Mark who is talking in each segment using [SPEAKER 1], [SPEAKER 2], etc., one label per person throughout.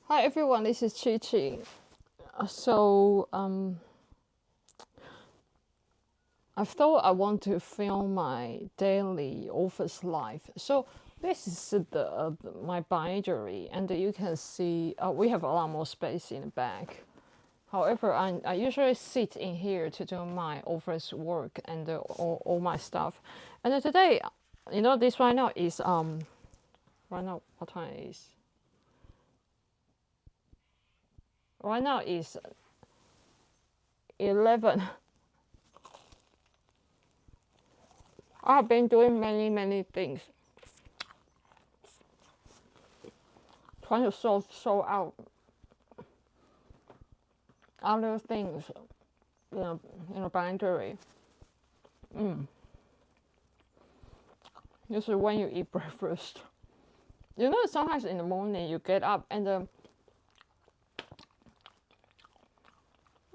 [SPEAKER 1] Hi everyone, this is Chi Chi. So I thought I want to film my daily office life. So this is my bindery, and you can see we have a lot more space in the back. However, I usually sit in here to do my office work and all my stuff. And today, this right now is right now what time is? Right now is 11. I've been doing many things, trying to sort out other things, boundary. This is when you eat breakfast. Sometimes in the morning you get up and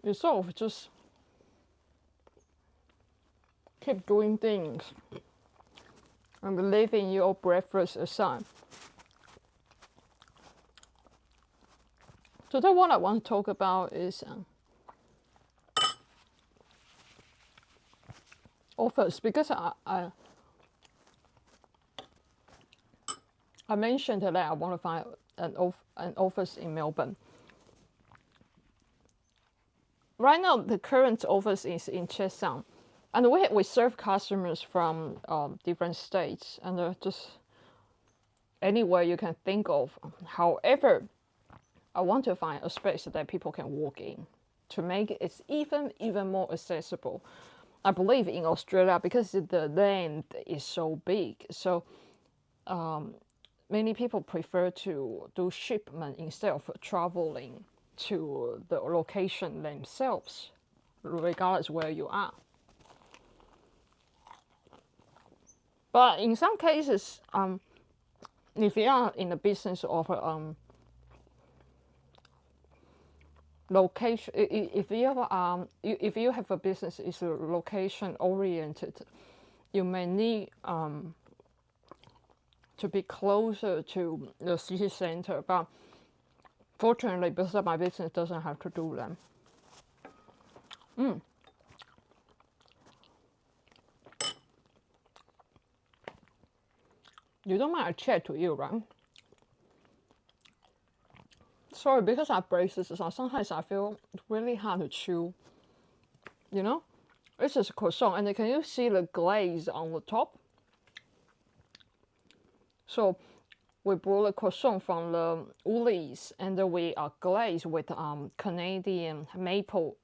[SPEAKER 1] you sort of just keep doing things and leaving your breakfast aside. Today, what I want to talk about is office, because I mentioned that I want to find an office in Melbourne. Right now, the current office is in Chesang, and we serve customers from different states and just anywhere you can think of. However, I want to find a space that people can walk in to make it even more accessible. I believe in Australia, because the land is so big, so many people prefer to do shipment instead of traveling to the location themselves, regardless where you are. But in some cases, if you are in the business of location, if you have a business is location oriented, you may need to be closer to the city center. But fortunately, because my business doesn't have to do them. You don't mind I chat to you, right? Sorry, because I have braces, so sometimes I feel really hard to chew. This is croissant, and can you see the glaze on the top? So we brought the croissant from the Woolies, and we are glazed with Canadian maple,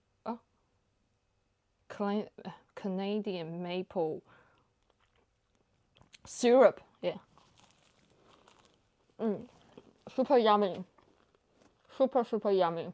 [SPEAKER 1] Canadian maple syrup. Yeah. Super yummy. Super yummy.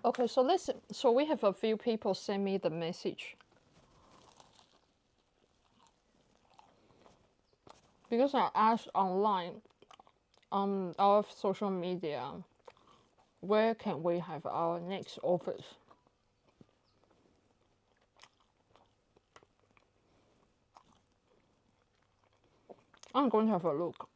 [SPEAKER 1] Okay, so listen. So we have a few people send me the message, because I asked online on our social media, where can we have our next office? I'm going to have a look.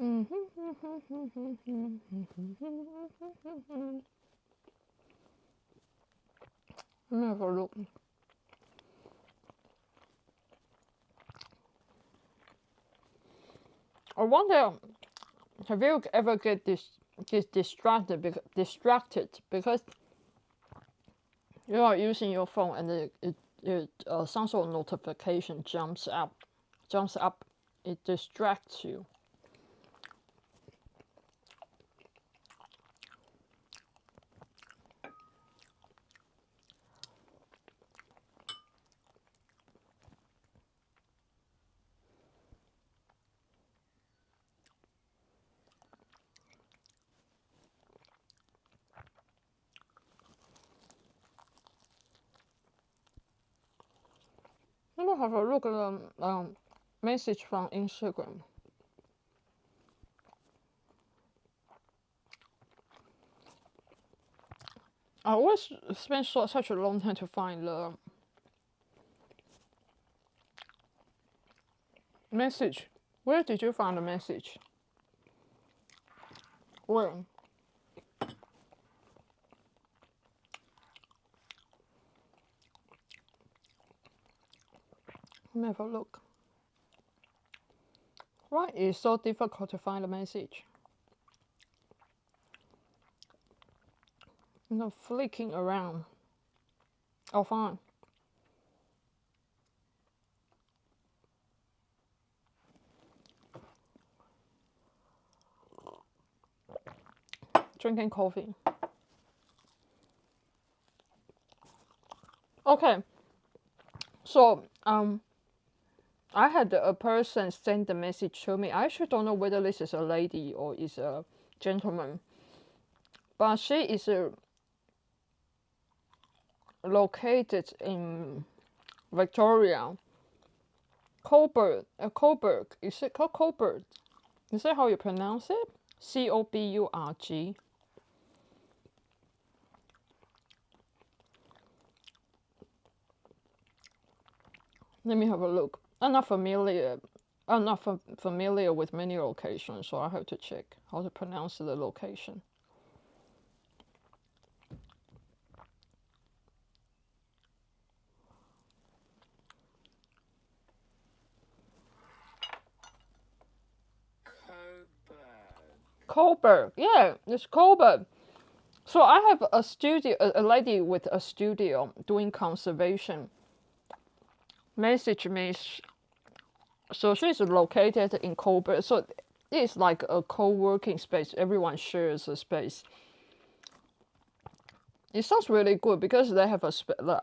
[SPEAKER 1] Let me have a look. I wonder, have you ever get distracted because you are using your phone and some sort of notification jumps up, it distracts you. Let me have a look at the message from Instagram. I always spend such a long time to find the message. Where did you find the message? Where? Let me have a look. Why is it so difficult to find a message? You know, flicking around. Oh, fine. Drinking coffee. Okay. So, I had a person send the message to me. I actually don't know whether this is a lady or is a gentleman, but she is located in Victoria. Coburg. Is it called Coburg? Is that how you pronounce it? Coburg. Let me have a look. I'm not familiar with many locations, so I have to check how to pronounce the location. Coburg. Yeah, it's Coburg. So I have a studio, a lady with a studio doing conservation. Message me. So she's located in Coburg. So it's like a co-working space. Everyone shares a space. It sounds really good because they have the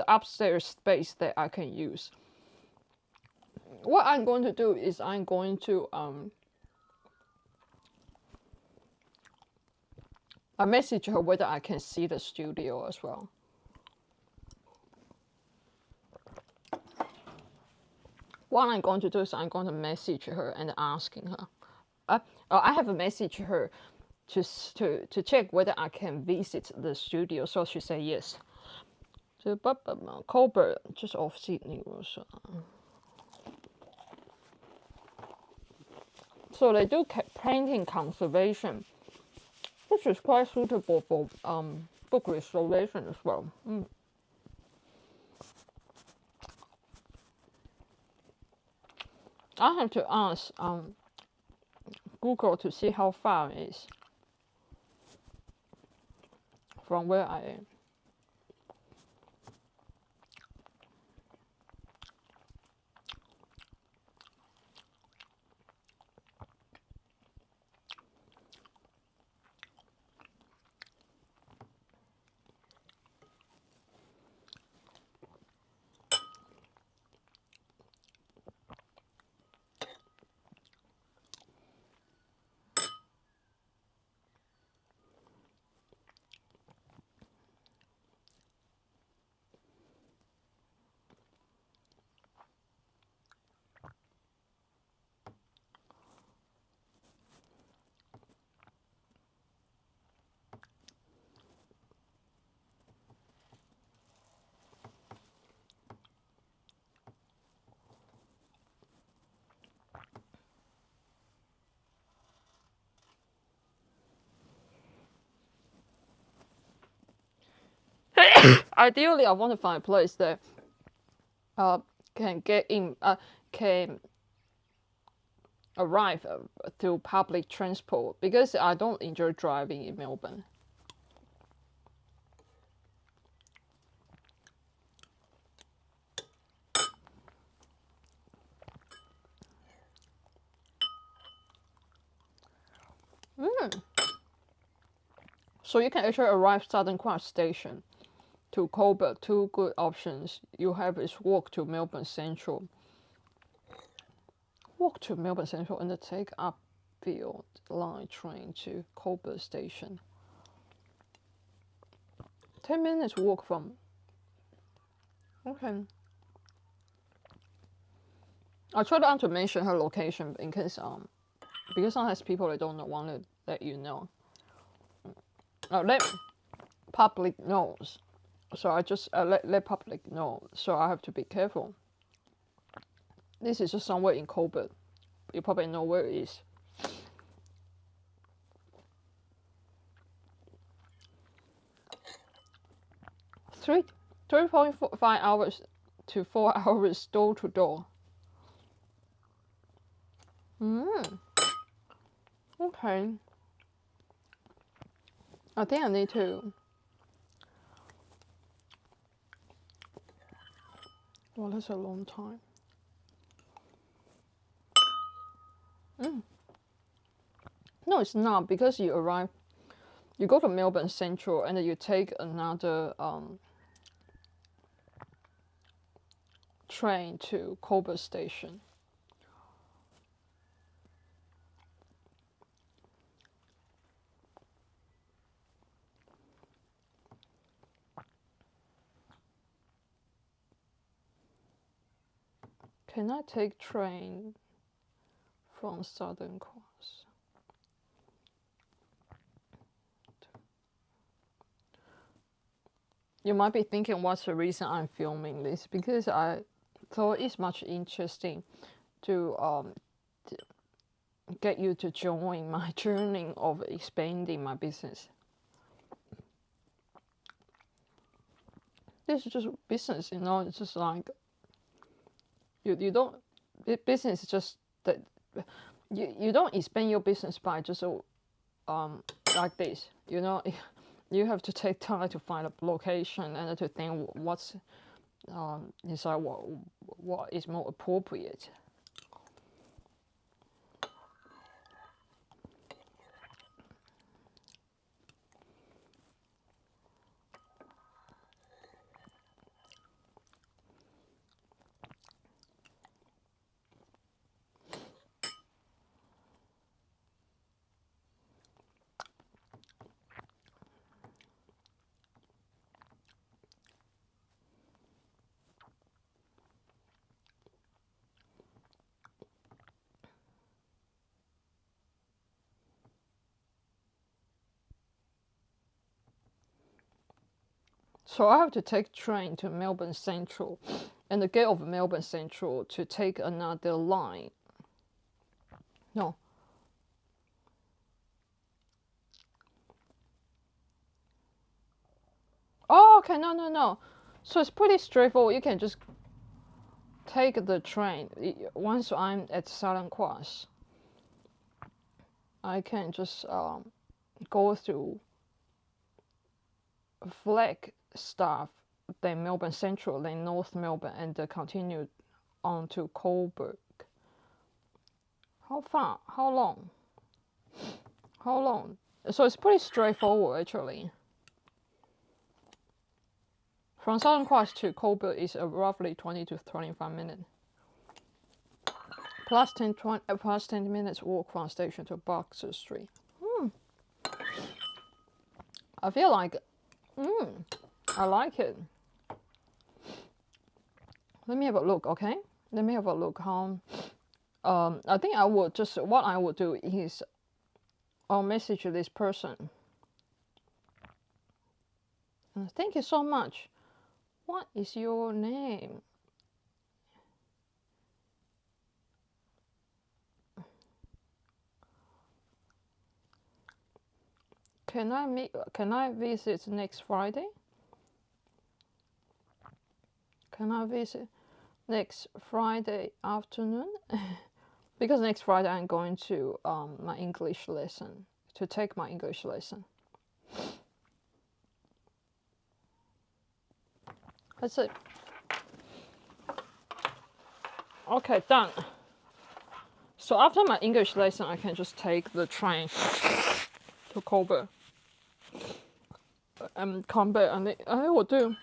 [SPEAKER 1] upstairs space that I can use. What I'm going to do is I'm going to I message her whether I can see the studio as well. What I'm going to do is I'm going to message her and asking her. I have a message her to check whether I can visit the studio. So she said yes. So, but Coburg just off Sydney was. So they do painting conservation, which is quite suitable for book restoration as well. I have to ask Google to see how far it is from where I am. Ideally, I want to find a place that can get in, can arrive through public transport because I don't enjoy driving in Melbourne. So you can actually arrive Southern Cross Station to Coburg. Two good options you have is walk to Melbourne Central. Walk to Melbourne Central and then take Upfield Line train to Coburg Station. 10 minutes walk from. Okay. I try not to mention her location because sometimes people they don't want to let you know. Let public knows. So I just let public know. So I have to be careful. This is just somewhere in Coburg. You probably know where it is. 3.5 hours to 4 hours door to door. Okay. I think I need to. Well, that's a long time. No, it's not because you arrive. You go to Melbourne Central and then you take another train to Coburg Station. Can I take train from Southern Cross? You might be thinking what's the reason I'm filming this, because I thought it's much interesting to get you to join my journey of expanding my business. This is just business, you know, it's just like you don't, business is just that you don't expand your business by just like this, you know. You have to take time to find a location and to think what's decide what is more appropriate. So I have to take train to Melbourne Central, and the gate of Melbourne Central to take another line. No. Oh, okay, no. So it's pretty straightforward. You can just take the train. Once I'm at Southern Cross, I can just go through Flagstaff, then Melbourne Central, then North Melbourne, and continue on to Coburg. How far? How long? How long? So it's pretty straightforward actually. From Southern Cross to Coburg is roughly 20 to 25 minutes. Plus 10 minutes walk from station to Boxer Street. I feel like, I like it. Let me have a look, okay? Let me have a look how, I think I would just, what I would do is, I'll message this person. Thank you so much. What is your name? Can I visit next Friday? Can I visit next Friday afternoon? because next Friday I'm going to my English lesson, to take my English lesson. That's it. Okay, done. So after my English lesson, I can just take the train to Kobe and come back, and I will do.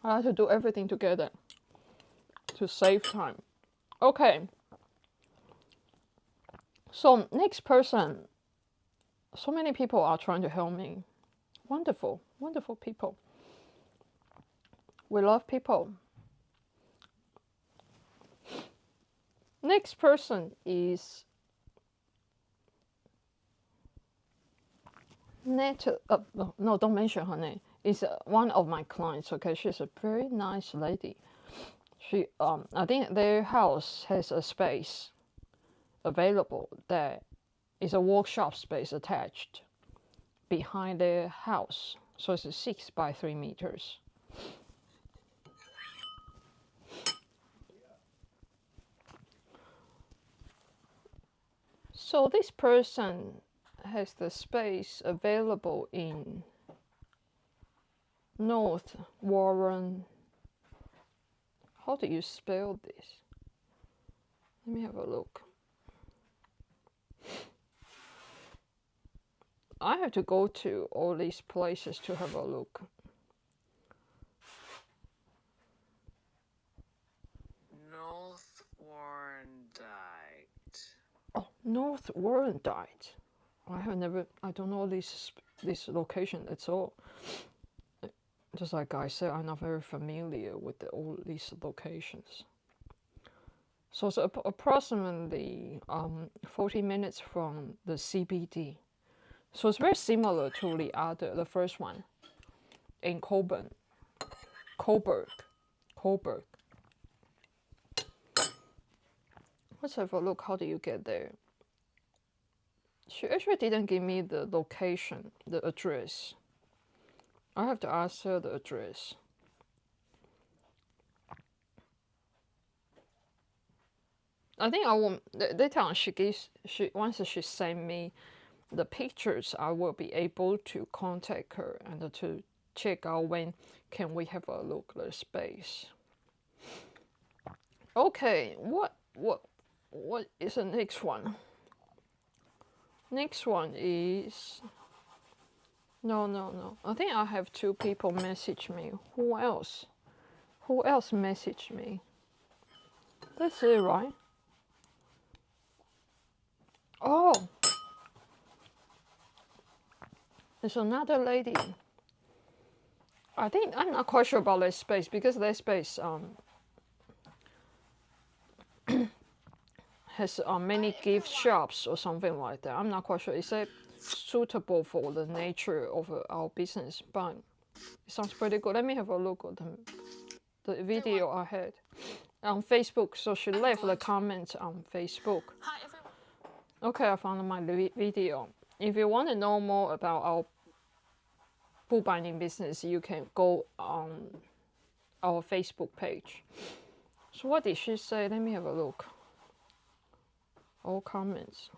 [SPEAKER 1] I have to do everything together to save time. Okay. So next person, so many people are trying to help me. Wonderful, wonderful people. We love people. Next person is no, don't mention her name. It's one of my clients. Okay, she's a very nice lady. She I think their house has a space available that is a workshop space attached behind their house. So it's 6 by 3 meters. So this person has the space available in North Warren. How do you spell this? Let me have a look. I have to go to all these places to have a look.
[SPEAKER 2] North Warrandyte.
[SPEAKER 1] Oh, North Warrandyte. I don't know this location at all. Just like I said, I'm not very familiar with all these locations. So it's approximately 40 minutes from the CBD. So it's very similar to the first one in Coburg. Let's have a look. How do you get there? She actually didn't give me the location, the address. I have to ask her the address. I think I will. Later on, once she send me the pictures, I will be able to contact her and to check out when can we have a look at the space. Okay, what is the next one? Next one is no. I think I have 2 people message me. Who else? Who else messaged me? That's it, right? Oh, there's another lady. I think I'm not quite sure about that space because that space has many gift shops or something like that. I'm not quite sure. Is that suitable for the nature of our business? But it sounds pretty good. Let me have a look at the video I had on Facebook. So she left the comment on Facebook.
[SPEAKER 2] Hi everyone.
[SPEAKER 1] Okay, I found my video. If you want to know more about our bookbinding business, you can go on our Facebook page. So what did she say? Let me have a look. All comments.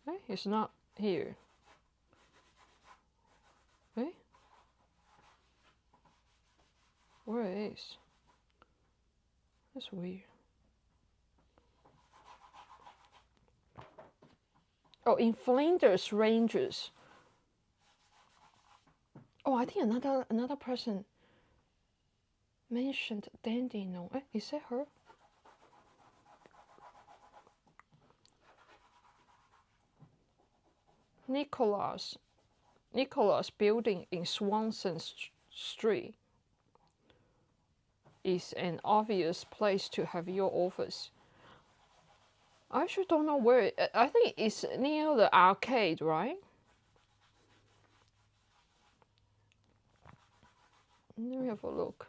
[SPEAKER 1] Hey, it's not here. Hey, where it is? That's weird. Oh, in Flinders Ranges. Oh, I think another person mentioned Dandenong. Is that her? Nicholas building in Swanson Street is an obvious place to have your office. I actually don't know where. I think it's near the arcade, right? Let me have a look.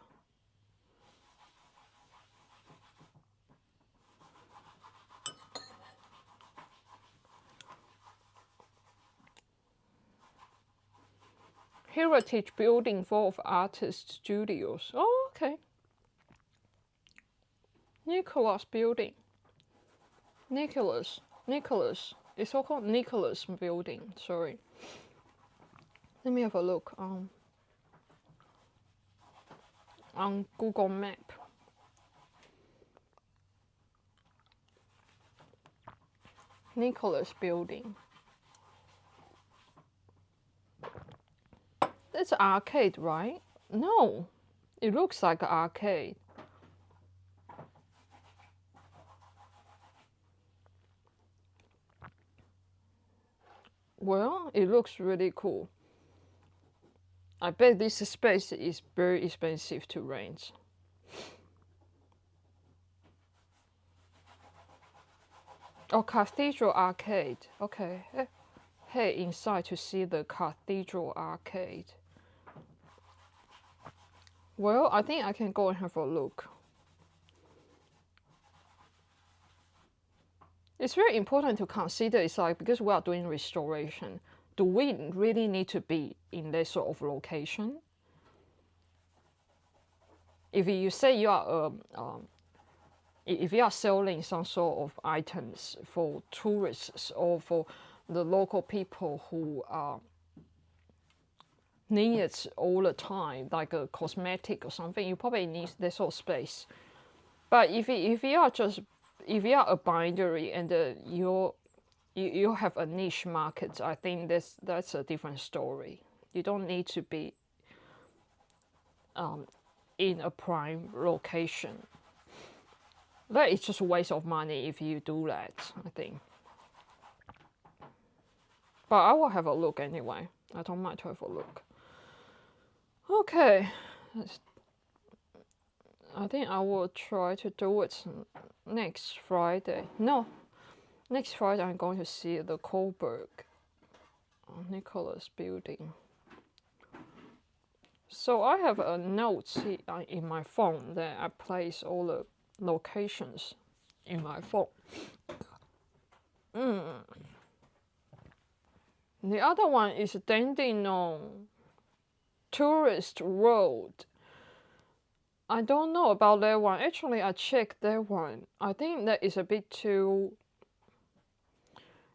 [SPEAKER 1] Heritage building full of artist studios. Oh, okay. Nicholas building. Nicholas. It's all called Nicholas Building. Sorry. Let me have a look on Google Map. Nicholas Building. That's an arcade, right? No, it looks like an arcade. Well, it looks really cool. I bet this space is very expensive to rent. Oh, Cathedral Arcade. Okay. Head inside to see the Cathedral Arcade. Well, I think I can go and have a look. It's very important to consider, it's like, because we are doing restoration, do we really need to be in that sort of location? If you say you are if you are selling some sort of items for tourists or for the local people who need it all the time, like a cosmetic or something, you probably need that sort of space. But if you are a bindery and you have a niche market, I think that's a different story. You don't need to be in a prime location. That is just a waste of money if you do that, I think. But I will have a look anyway. I don't mind to have a look. Okay. I think I will try to do it next Friday. No, next Friday I'm going to see the Coburg Nicholas Building. So I have a note in my phone that I place all the locations in my phone. The other one is Dandenong Tourist Road. I don't know about that one. Actually, I checked that one. I think that is a bit too...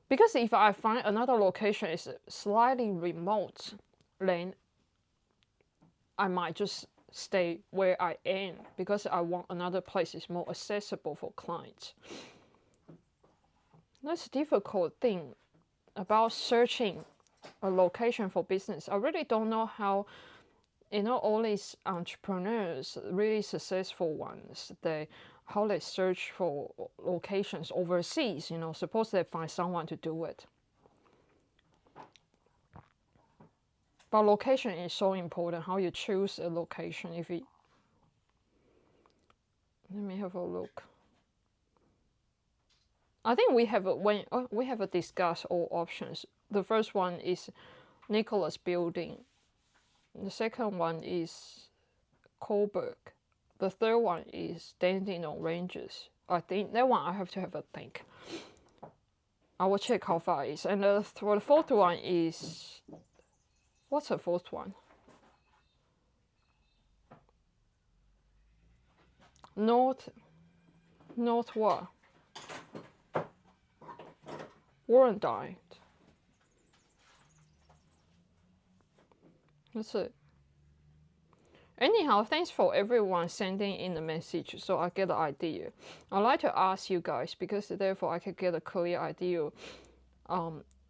[SPEAKER 1] Because if I find another location is slightly remote, then I might just stay where I am because I want another place is more accessible for clients. That's a difficult thing about searching a location for business. I really don't know how, all these entrepreneurs, really successful ones, how they search for locations overseas. Suppose they find someone to do it. But location is so important. How you choose a location. Let me have a look. I think we have discussed all options. The first one is Nicholas Building. The second one is Coburg. The third one is Dandenong Ranges. I think that one I have to have a think. I will check how far it is. And the fourth one is... What's the fourth one? North what? Warranty. That's it. Anyhow, thanks for everyone sending in the message so I get the idea. I'd like to ask you guys because therefore I can get a clear idea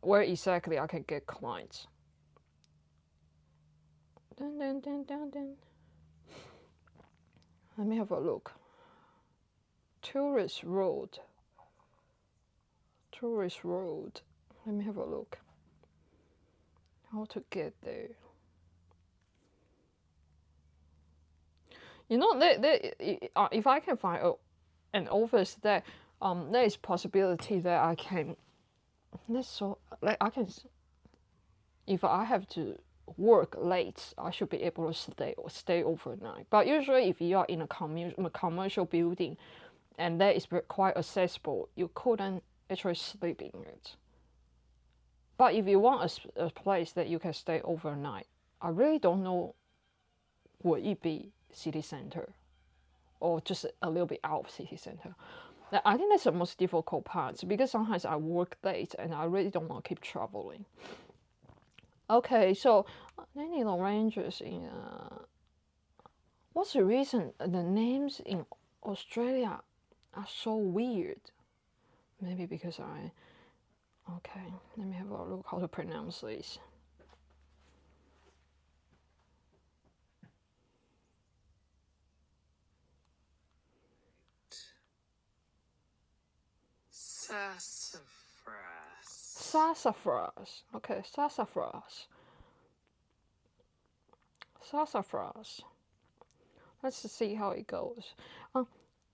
[SPEAKER 1] where exactly I can get clients. Dun, dun, dun, dun, dun. Let me have a look. Tourist Road. Let me have a look. How to get there. If I can find an office there is possibility that I can. If I have to work late, I should be able to stay overnight. But usually, if you are in a commercial building, and that is quite accessible, you couldn't actually sleep in it. But if you want a place that you can stay overnight, I really don't know. Would it be city center, or just a little bit out of city center? I think that's the most difficult part because sometimes I work late and I really don't want to keep traveling. Okay, so any ranges in what's the reason the names in Australia are so weird? Maybe because okay, let me have a look how to pronounce this.
[SPEAKER 2] Sassafras.
[SPEAKER 1] Sassafras. Okay, sassafras. Sassafras. Let's see how it goes.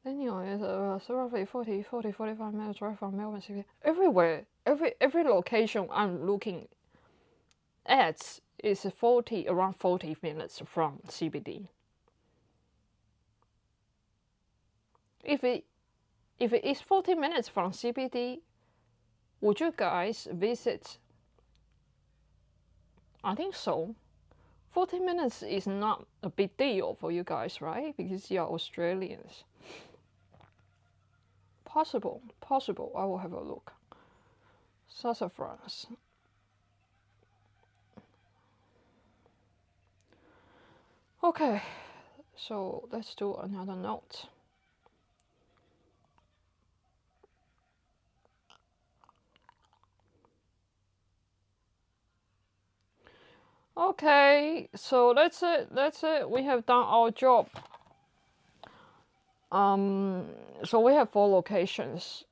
[SPEAKER 1] Anyway, it's roughly 45 minutes drive from Melbourne City. Everywhere, every location I'm looking at is around 40 minutes from CBD. If it is 40 minutes from CBD, would you guys visit? I think so. 40 minutes is not a big deal for you guys, right? Because you're Australians. Possible. I will have a look. Sassafras. Okay, so let's do another note. Okay, so that's it. We have done our job. So we have 4 locations.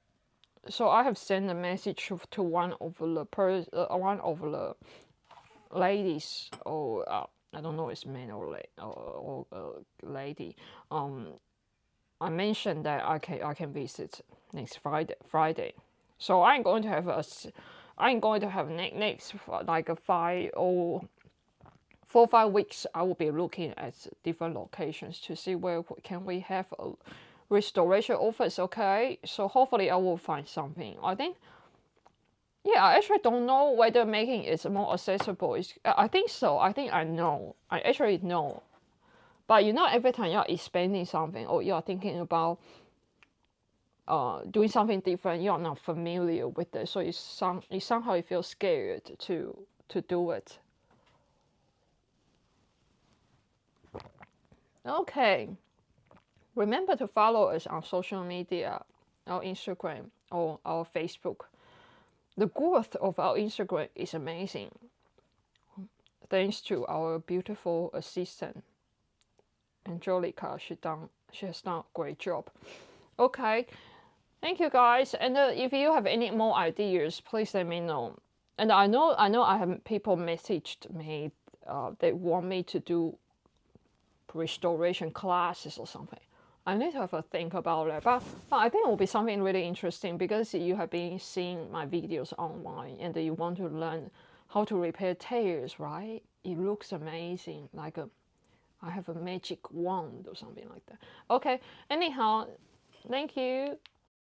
[SPEAKER 1] So I have sent a message to one of the ladies, or I don't know, it's man or lady. I mentioned that I can visit next Friday. So I'm going to have next like a 4 or 5 weeks. I will be looking at different locations to see where can we have a restoration office. Okay, so hopefully I will find something. I think, yeah, I actually don't know whether making it more accessible is. I think so. I think I know. I actually know. But every time you're expanding something or you're thinking about doing something different, you're not familiar with it, so somehow you feel scared to do it. Okay, remember to follow us on social media, our Instagram or our Facebook. The growth of our Instagram is amazing, thanks to our beautiful assistant, Angelica. She has done a great job. Okay, thank you guys. And if you have any more ideas, please let me know. And I know I have people messaged me. They want me to do restoration classes or something. I need to have a think about it, but I think it will be something really interesting because you have been seeing my videos online and you want to learn how to repair tears, right? It looks amazing, like I have a magic wand or something like that. Okay, anyhow, thank you.